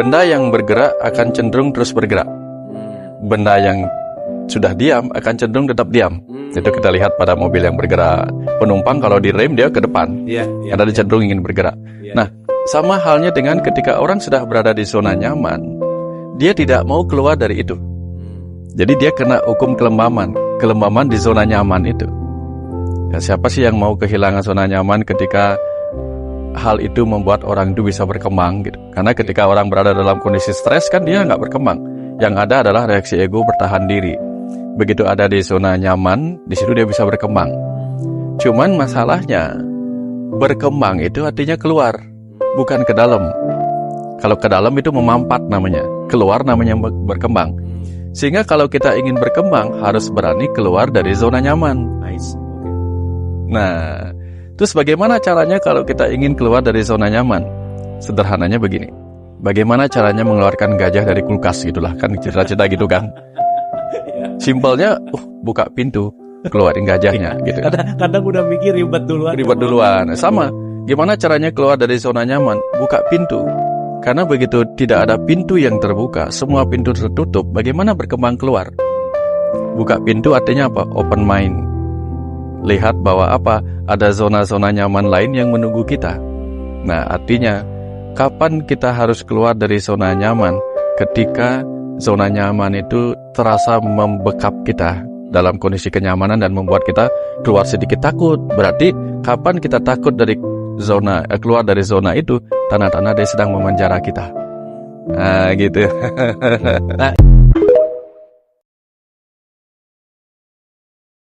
Benda yang bergerak akan cenderung terus bergerak. Benda yang sudah diam akan cenderung tetap diam. Itu kita lihat pada mobil yang bergerak. Penumpang kalau direm dia ke depan, karena dia cenderung ingin bergerak. Nah, sama halnya dengan ketika orang sudah berada di zona nyaman, dia tidak mau keluar dari itu. Jadi dia kena hukum kelembaman di zona nyaman itu. Ya, siapa sih yang mau kehilangan zona nyaman ketika hal itu membuat orang itu bisa berkembang gitu? Karena ketika orang berada dalam kondisi stres kan dia nggak berkembang. Yang ada adalah reaksi ego bertahan diri. Begitu ada di zona nyaman, di situ dia bisa berkembang. Cuman masalahnya, berkembang itu artinya keluar, bukan ke dalam. Kalau ke dalam itu memampat namanya, keluar namanya berkembang. Sehingga kalau kita ingin berkembang, harus berani keluar dari zona nyaman. Nah, terus bagaimana caranya kalau kita ingin keluar dari zona nyaman? Sederhananya begini. Bagaimana caranya mengeluarkan gajah dari kulkas gitulah, kan cerita-cerita gitu kan. Simpelnya, buka pintu, keluarin gajahnya gitu. Kadang udah mikir ribet duluan. Sama, gimana caranya keluar dari zona nyaman? Buka pintu. Karena begitu tidak ada pintu yang terbuka, semua pintu tertutup, bagaimana berkembang keluar? Buka pintu artinya apa? Open mind. Lihat bahwa ada zona-zona nyaman lain yang menunggu kita. Nah, artinya kapan kita harus keluar dari zona nyaman? Ketika zona nyaman itu terasa membekap kita dalam kondisi kenyamanan dan membuat kita keluar sedikit takut. Berarti kapan kita takut dari keluar dari zona itu, tanda-tanda dia sedang memenjara kita. Nah, gitu.